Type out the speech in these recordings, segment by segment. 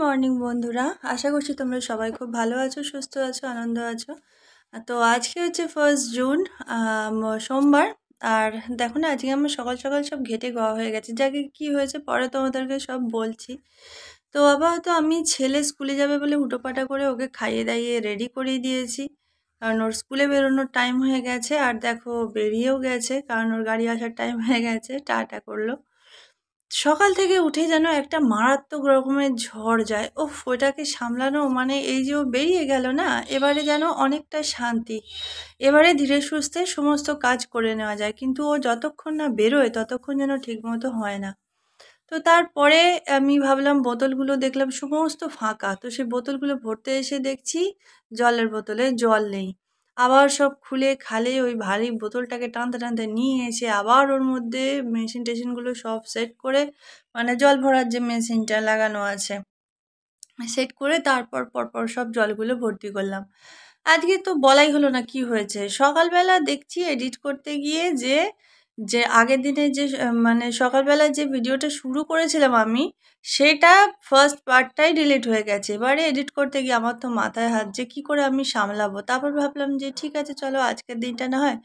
Morning বন্ধুরা, আশা করছি তোমরা সবাই খুব ভালো আছো, সুস্থ আছো, আনন্দ আছো। তো আজকে হচ্ছে 1 জুন, সোমবার। আর দেখো না, আজকে আমার সকাল সকাল সব ঘেটে গাওয়া হয়ে গেছে। যাকে কি হয়েছে পরে তোমাদেরকে সব বলছি। তো আপাতত আমি ছেলে স্কুলে যাবে বলে হুটোপাটা করে ওকে খাইয়ে দাইয়ে রেডি করিয়ে দিয়েছি, কারণ ওর স্কুলে বেরোনোর টাইম হয়ে গেছে। আর দেখো বেরিয়েও গেছে, কারণ ওর গাড়ি আসার টাইম হয়ে গেছে, টাটা করলো। সকাল থেকে উঠে যেন একটা মারাত্মক রকমের ঝড় যায়। ওফ, ওইটাকে সামলানো মানে এই যে ও বেরিয়ে গেল না, এবারে যেন অনেকটা শান্তি। এবারে ধীরে সুস্থে সমস্ত কাজ করে নেওয়া যায়, কিন্তু ও যতক্ষণ না বেরোয় ততক্ষণ যেন ঠিকমতো হয় না। তো তারপরে আমি ভাবলাম, বোতলগুলো দেখলাম সমস্ত ফাঁকা। তো সেই বোতলগুলো ভরতে এসে দেখছি জলের বোতলে জল নেই। আবার সব খুলে খালে ওই ভারী বোতলটাকে টানতে টানতে নিয়ে এসে আবার ওর মধ্যে মেশিন টেশিনগুলো সব সেট করে, মানে জল ভরার যে মেশিনটা লাগানো আছে সেট করে তারপর পরপর সব জলগুলো ভর্তি করলাম। আজকে তো বলাই হলো না কি হয়েছে। সকালবেলা দেখছি এডিট করতে গিয়ে যে যে আগের দিনে যে মানে সকালবেলা যে ভিডিওটা শুরু করেছিলাম আমি, সেটা ফার্স্ট পার্টটাই ডিলিট হয়ে গেছে। এবারে এডিট করতে গিয়ে আমার তো মাথায় হাত, যে কী করে আমি সামলাবো। তারপর ভাবলাম যে ঠিক আছে, চলো আজকের দিনটা না হয়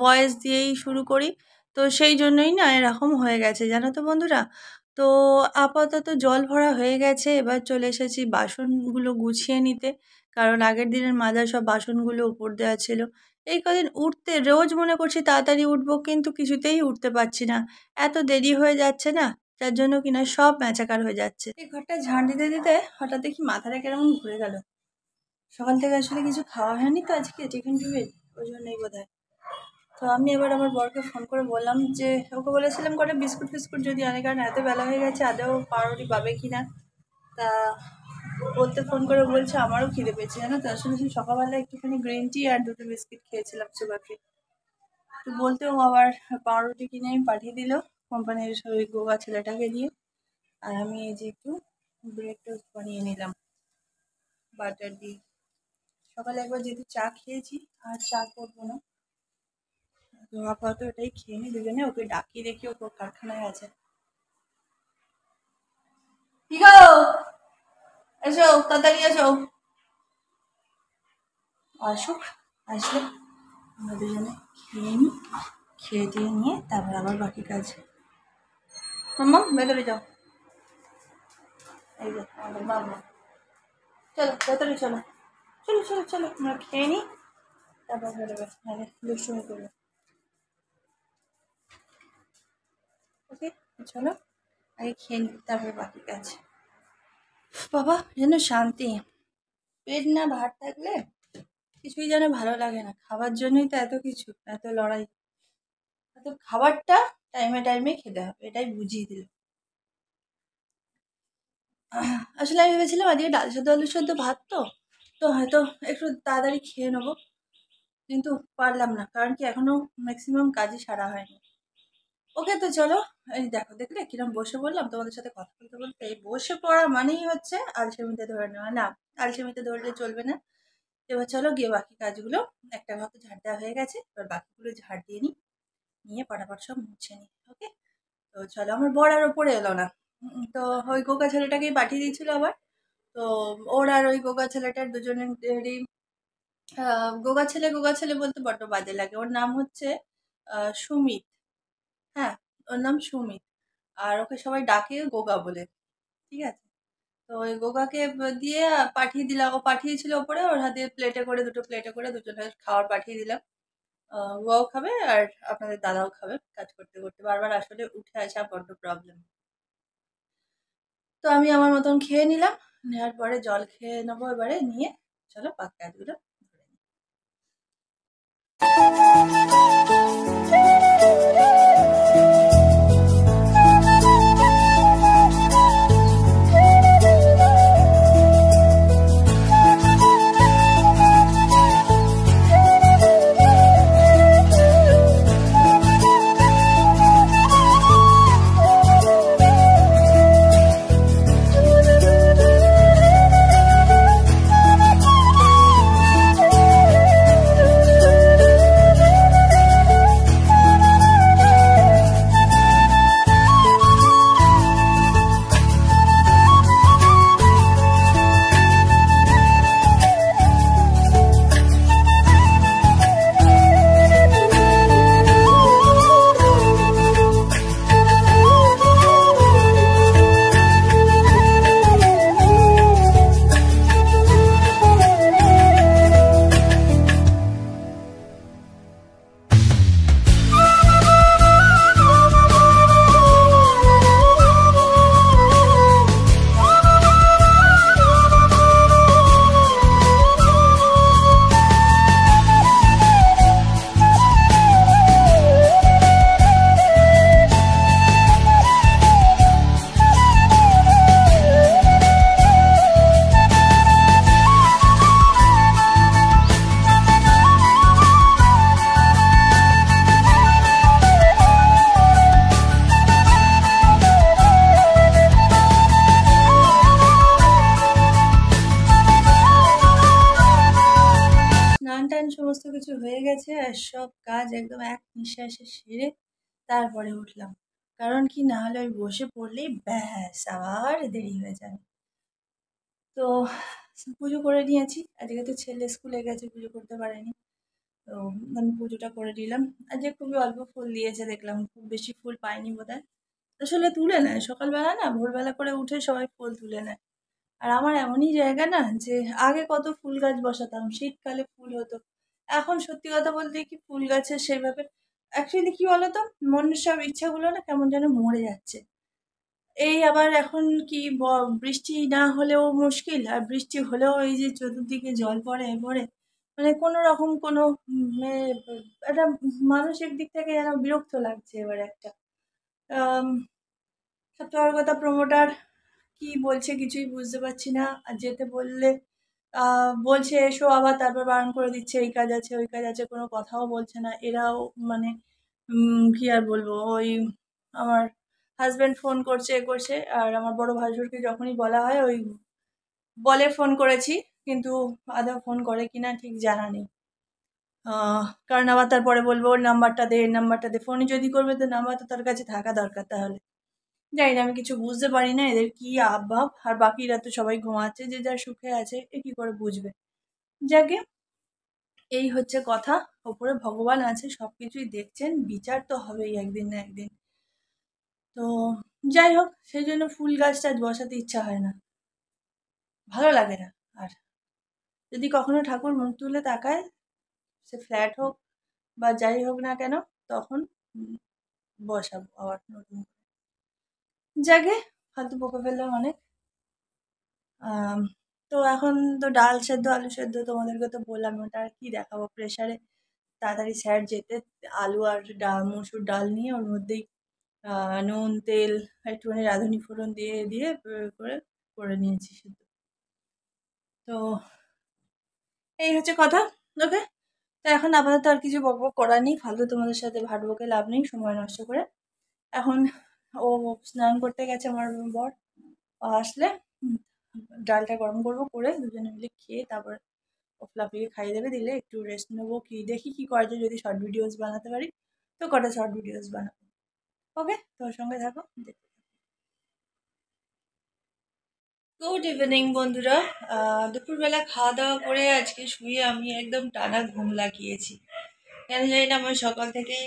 ভয়েস দিয়েই শুরু করি। তো সেই জন্যই না এরকম হয়ে গেছে, জানো তো বন্ধুরা। তো আপাতত জল ভরা হয়ে গেছে, এবার চলে এসেছি বাসনগুলো গুছিয়ে নিতে, কারণ আগের দিনের মাজা সব বাসনগুলো উপর দেওয়া ছিল। এই কদিন উঠতে রোজ মনে করছি তাড়াতাড়ি উঠবো, কিন্তু কিছুতেই উঠতে পারছি না, এত দেরি হয়ে যাচ্ছে না, যার জন্য কিনা সব ম্যাচাকার হয়ে যাচ্ছে। এই ঘরটা ঝাড় দিতে দিতে হঠাৎ দেখি মাথাটা কেমন ঘুরে গেল। সকাল থেকে আসলে কিছু খাওয়া হয়নি তো আজকে টিফিন টিফিন, ওই জন্যই বোধ হয়। তো আমি এবার আমার বরকে ফোন করে বললাম যে, ওকে বলেছিলাম কটা বিস্কুট ফিস্কুট যদি আনে, কারণ এত বেলা হয়ে গেছে, আদৌ পাউরুটি পাবে কি না। তা বলতে ফোন করে বলছে আমারও খিদে পেয়েছে, জানো তো। আসলে সকালবেলা একটুখানি গ্রিন টি আর 2টো বিস্কিট খেয়েছিলাম সুগার ফ্রি। তো বলতেও আবার পাউরুটি কিনে পাঠিয়ে দিল কোম্পানির ওই গোগা ছেলেটাকে দিয়ে। আর আমি এই যে একটু ব্রেড টোস্ট বানিয়ে নিলাম বাটার দিয়ে। সকালে একবার যেহেতু চা খেয়েছি, আর চা করবো না, তো আপাতত এটাই খেয়ে নি দুজনে। ওকে ডাকিয়ে দেখি, ও কারখানায় আছে। কি গো, এসো তাড়াতাড়ি এসো। আসুক, আসলে আমরা দুজনে খেয়ে নিই, খেয়ে দিয়ে নিয়ে তারপর আবার বাকি কাজ। মাম্মা ভেতরে যাও, এই যে আমাদের মাম্মা। চলো ভেতরে চলো, চলো চলো চলো, আমরা খেয়ে নিই, তারপর বেরোবে, নাহলে দুষ্টুমি করবে। ওকে চলো, আগে খেয়ে নিই, তারপর বাকি কাজ। বাবা যেন শান্তি। পেট না ভার থাকলে কিছুই যেন ভালো লাগে না। খাবার জন্যই তো এত কিছু, এত লড়াই। তো খাবারটা টাইমে টাইমে খেতে হবে, এটাই বুঝিয়ে দিল। আসলে আমি ভেবেছিলাম আজকে ডাল সেদ্ধ আলু সেদ্ধ ভাত, তো হয়তো একটু তাড়াতাড়ি খেয়ে নেবো, কিন্তু পারলাম না, কারণ কি এখনো ম্যাক্সিমাম কাজই সারা হয়নি। ওকে তো চলো, এই দেখো দেখলে কিরম বসে বললাম তোমাদের সাথে কথা বলতে বলতে। এই বসে পড়া মানেই হচ্ছে আলসেমিতে ধরে নেওয়া, না আলসেমিতে ধরলে চলবে না। এবার চলো গিয়ে বাকি কাজগুলো, একটা ঘর তো ঝাড় দেওয়া হয়ে গেছে, এবার বাকিগুলো ঝাড় দিয়ে নিই, নিয়ে পাটাপাট সব মুছে নিই। ওকে তো চলো, আমার বর আর ওপরে এলো না। তো ওই গোগা ছেলেটাকেই পাঠিয়ে দিয়েছিল আবার। তো ওর আর ওই গোগা ছেলেটার দুজনেরই, গোগা ছেলে বলতে বড্ড বাজে লাগে। ওর নাম হচ্ছে সুমিত। হ্যাঁ, ওর নাম সুমিত, আর ওকে সবাই ডাকে গোগা বলে, ঠিক আছে। তো ওই গোগাকে দিয়ে পাঠিয়ে দিলাম, ও পাঠিয়েছিল ওপরে, ওর হাতে প্লেটে করে, 2টো প্লেটে করে দুজনের খাবার পাঠিয়ে দিলাম। গোয়াও খাবে আর আপনাদের দাদাও খাবে। কাজ করতে করতে বারবার আসলে উঠে আসা বড্ড প্রবলেম। তো আমি আমার মতন খেয়ে নিলাম, নেওয়ার পরে জল খেয়ে নেবো এবারে, নিয়ে চলো পাক কাজগুলো ধরে নিই। গেছে আর সব কাজ একদম এক নিঃশ্বাসে সেরে তারপরে উঠলাম। কারণ কি, না হলে ওই বসে পড়লেই ব্যাস আবার দেরি হয়ে যাবে। তো পুজো করে নিয়েছি। আজকে তো ছেলে স্কুলে গেছে, পুজো করতে পারেনি। তো আমি পুজোটা করে নিলাম। আজকে খুবই অল্প ফুল দিয়েছে দেখলাম, খুব বেশি ফুল পাইনি বোধহয়। আসলে তুলে নেয় সকালবেলা, না ভোরবেলা করে উঠে সবাই ফুল তুলে নেয়। আর আমার এমনই জায়গা না যে আগে কত ফুল গাছ বসাতাম, শীতকালে ফুল হতো। এখন সত্যি কথা বলতে কি, ফুল গাছের সেভাবে অ্যাকচুয়ালি কি বলতো, মনের সব ইচ্ছাগুলো না কেমন যেন মরে যাচ্ছে। এই আবার এখন কি বৃষ্টি না হলেও মুশকিল, আর বৃষ্টি হলেও এই যে চতুর্দিকে জল পড়ে পড়ে, মানে কোনো রকম কোনো একটা মানসিক দিক থেকে যেন বিরক্ত লাগছে এবার একটা। আম, সবচেয়ে বড় কথা, প্রমোটার কি বলছে কিছুই বুঝতে পারছি না। আর যেতে বললে বলছে এসো, আবার তারপর বারণ করে দিচ্ছে এই কাজ আছে ওই কাজ আছে, কোনো কথাও বলছে না এরাও। মানে কি আর বলবো, ওই আমার হাজবেন্ড ফোন করছে এ করছে, আর আমার বড় ভাসুরকে যখনই বলা হয় ওই বলে ফোন করেছি, কিন্তু আদৌ ফোন করে কিনা ঠিক জানা নেই। কারণ আবার তারপরে বলবো ওর নাম্বারটা দে, এর নাম্বারটা দে। ফোনে যদি করবে তো নাম্বার তো তার কাছে থাকা দরকার। তাহলে জানি না, আমি কিছু বুঝতে পারি না এদের কি আবভাব। আর বাকিরা তো সবাই ঘুমাচ্ছে, যে যার সুখে আছে, এ কি করে বুঝবে। যাকে, এই হচ্ছে কথা। ওপরে ভগবান আছে, সবকিছুই দেখছেন, বিচার তো হবেই একদিন না একদিন। তো যাই হোক, সেই জন্য ফুল গাছটা আজ বসাতে ইচ্ছা হয় না, ভালো লাগে না। আর যদি কখনো ঠাকুর মুখ তুলে তাকায়, সে ফ্ল্যাট হোক বা যাই হোক না কেন, তখন বসাবো আবার নতুন করে। যাকে, ফালতু বকে ফেললাম অনেক। আম, তো এখন তো ডাল সেদ্ধ আলু সেদ্ধ তোমাদেরকে তো বললাম, ওটা আর কি দেখাবো প্রেসারে। তাড়াতাড়ি স্যার যেতে আলু আর ডাল, মসুর ডাল নিয়ে ওর মধ্যেই নুন তেল একটুখানি রাঁধুনি ফোড়ন দিয়ে দিয়ে করে করে নিয়েছি সেদ্ধ। তো এই হচ্ছে কথা। ওকে, তো এখন আপাতত আর কিছু বকবক করার নেই, ফালতু তোমাদের সাথে ভাট বকে লাভ নেই সময় নষ্ট করে। এখন ও স্নান করতে গেছে আমার বর। ও আসলে উম, ডালটা গরম করবো, করে দুজনে মিলে খেয়ে তারপর ও ফ্লাফিকে খাইয়ে দেবে, দিলে একটু রেস্ট নেবো। কি দেখি কি করা যায়, যদি শর্ট ভিডিওস বানাতে পারি তো কটা শর্ট ভিডিওস বানাবো। ওকে, তোর সঙ্গে থাকো, দেখতে। গুড ইভিনিং বন্ধুরা। দুপুরবেলা খাওয়া দাওয়া করে আজকে শুয়ে আমি একদম টানা ঘুম লাগিয়েছি। কেন জানি না, আমার সকাল থেকেই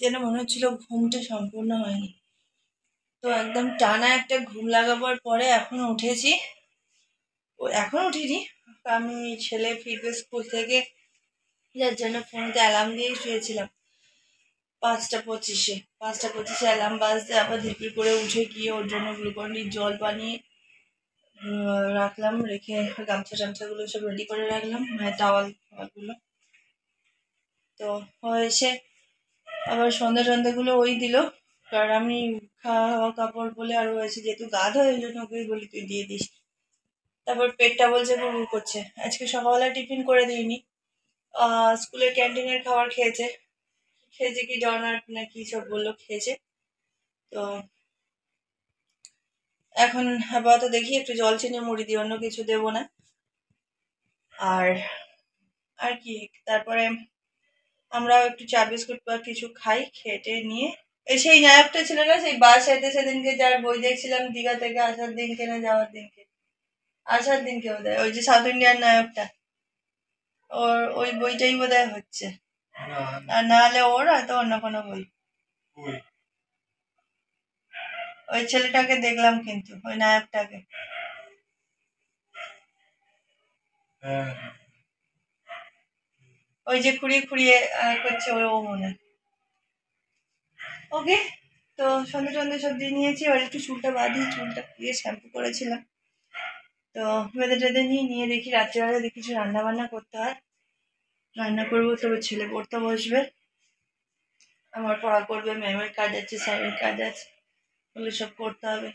যেন মনে হচ্ছিল ঘুমটা সম্পূর্ণ হয়নি। তো একদম টানা একটা ঘুম লাগাবার পরে এখন উঠেছি। এখন উঠিনি, আমি ছেলে ফিরবে স্কুল থেকে, যার জন্য ফোনেতে অ্যালার্ম দিয়ে শুয়েছিলাম। 5:25 অ্যালার্ম বাজতে আবার ঝিরপির করে উঠে গিয়ে ওর জন্য গ্লুকন-ডি জল বানিয়ে রাখলাম। রেখে গামছা টামছাগুলো সব রেডি করে রাখলাম, মানে টাওয়াল গুলো। তো এসে আবার সন্ধ্যা ওই দিল। কারণ আমি খাওয়া কাপড় বলে আরো হয়েছে, যেহেতু গা ধোয় ওই জন্য ওকেই বলি তুই দিয়ে দিস। তারপর পেটটা বলছে গুড়গুড় করছে। আজকে সকালবেলা টিফিন করে দিইনি, স্কুলের ক্যান্টিনের খাবার খেয়েছে। খেয়েছে কি ডনাট না কি সব বললো খেয়েছে। তো এখন আপাতত দেখি একটু জল চিনি মুড়ি দিয়ে, অন্য কিছু দেবো না। আর আর কি, তারপরে আমরাও একটু চা বিস্কুট বা কিছু খাই, খেটে নিয়ে এই সেই নায়কটা ছিল না, সেই বাসাতে সেদিনকে যার বই দেখছিলাম, দীঘা থেকে আসার দিনকে না যাওয়ার দিনকে, আসার দিনকে বোধহয়, ওই যে সাউথ ইন্ডিয়ান নায়কটা, ওর ওই বইটাই বোধহয় হচ্ছে। আর না হলে ওর হয়তো অন্য কোনো বই। ওই ছেলেটাকে দেখলাম, কিন্তু ওই নায়কটাকে। ওই যে খুঁড়িয়ে খুঁড়িয়ে করছে, ও মনে হয়। ওকে, তো সন্ধে সব দিয়ে নিয়েছি। এবার একটু চুলটা বাঁধি, চুলটা দিয়ে শ্যাম্পু করেছিলাম। তো বেঁধে টেঁধে নিয়ে দেখি রাত্রিবেলা দেখি কিছু রান্না বান্না করতে হয়। রান্না করবো, তবে ছেলে পড়তে বসবে, আমার পড়া করবে, ম্যামের কাজ আছে, স্যারের কাজ আছে, ওগুলো সব করতে হবে।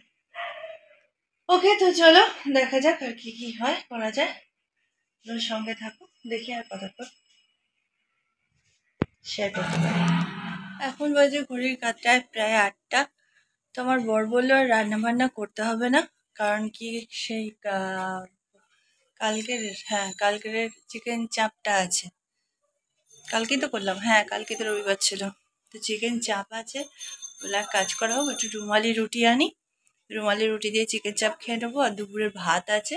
ওকে, তো চলো দেখা যাক আর কি কি হয়, করা যায়। তোর সঙ্গে থাকো, দেখি আর কতক্ষণ শেয়ার করতে পারি। এখন বাজে ঘড়ির কাঁটায় প্রায় 8টা। তো আমার বর বললো আর রান্না বান্না করতে হবে না, কারণ কি সেই কালকের, হ্যাঁ কালকের চিকেন চাপটা আছে। কালকেই তো করলাম, হ্যাঁ কালকে তো রবিবার ছিল। তো চিকেন চাপ আছে, বলে এক কাজ করা হোক, একটু রুমালি রুটি আনি, রুমালি রুটি দিয়ে চিকেন চাপ খেয়ে নেবো। আর দুপুরের ভাত আছে।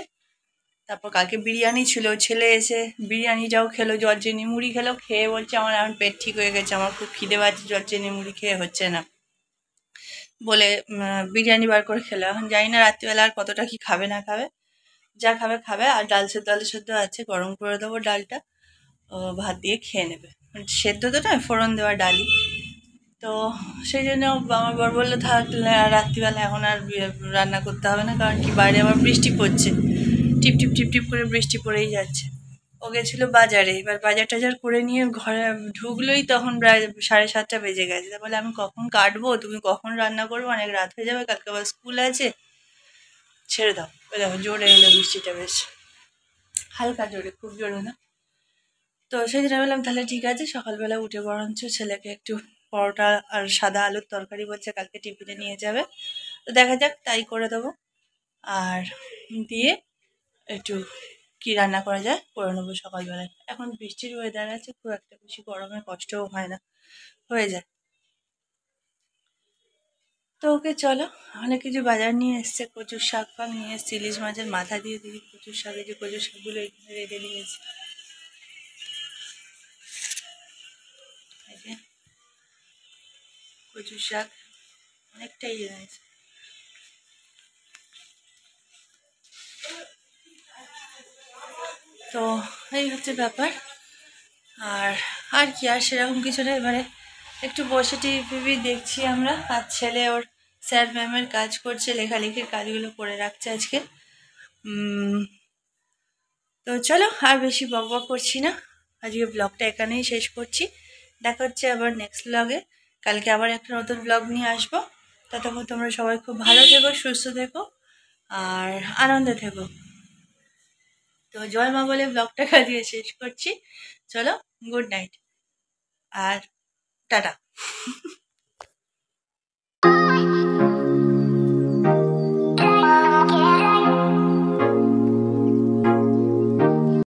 তারপর কালকে বিরিয়ানি ছিল, ছেলে এসে বিরিয়ানিটাও খেলো, জল চিনি মুড়ি খেলো, খেয়ে বলছে আমার এখন পেট ঠিক হয়ে গেছে, আমার খুব খিদে পাচ্ছে, জল চিনি মুড়ি খেয়ে হচ্ছে না বলে বিরিয়ানি বার করে খেলো। এখন জানি না রাত্রিবেলা আর কতটা কি খাবে না খাবে, যা খাবে খাবে। আর ডাল সেদ্ধ আলু সেদ্ধ আছে, গরম করে দেবো ডালটা, ও ভাত দিয়ে খেয়ে নেবে। মানে সেদ্ধ তো নয়, ফোড়ন দেওয়া ডালই। তো সেই জন্য আমার বর বললো থাকলে আর রাত্রিবেলা এখন আর রান্না করতে হবে না, কারণ কি বাইরে আবার বৃষ্টি পড়ছে, টিপ টিপ টিপ টিপ করে বৃষ্টি পড়েই যাচ্ছে। ও গেছিলো বাজারে, এবার বাজার টাজার করে নিয়ে ঘরে ঢুকলোই তখন প্রায় 7:30 বেজে গেছে। তা বলে আমি কখন কাটবো, তুমি কখন রান্না করবো, অনেক রাত হয়ে যাবে, কালকে আবার স্কুল আছে, ছেড়ে দাও। ওই দেখো জোরে এলো বৃষ্টিটা, বেশ হালকা জোরে, খুব জোরে না। তো সেই জন্য বললাম তাহলে ঠিক আছে, সকালবেলা উঠে বরঞ্চ ছেলেকে একটু পরোটা আর সাদা আলুর তরকারি বলছে কালকে টিফিনে নিয়ে যাবে, তো দেখা যাক তাই করে দেবো। আর দিয়ে একটু কি রান্না করা যায় করে নেবো সকালবেলায়। এখন বৃষ্টির ওয়েদার আছে, খুব একটা বেশি গরমের কষ্টও হয় না, হয়ে যায়। তো ওকে চলো, অনেক কিছু বাজার নিয়ে এসছে, কচুর শাক ফাক নিয়ে এসছে, ইলিশ মাছের মাথা দিয়ে দিই কচুর শাক, এই যে কচুর শাকগুলো এখানে রেখে দিয়েছি, এই যে কচুর শাক অনেকটাই এনেছে। তো এই হচ্ছে ব্যাপার। আর আর কি, আর সেরকম কিছু না। এবারে একটু বসে টিভি দেখছি আমরা, আর ছেলে ওর স্যার ম্যামের কাজ করছে, লেখালেখির কাজগুলো করে রাখছে আজকে। উম, তো চলো আর বেশি বক বক করছি না, আজকে ব্লগটা এখানেই শেষ করছি। দেখা হচ্ছে আবার নেক্সট ব্লগে, কালকে আবার একটা নতুন ব্লগ নিয়ে আসবো। ততক্ষণ তোমরা সবাই খুব ভালো থেকো, সুস্থ থেকো, আর আনন্দে থেকো। তো জয় মা বলে ব্লগটা কাজিয়ে শেষ করছি। চলো, গুড নাইট আর টাটা।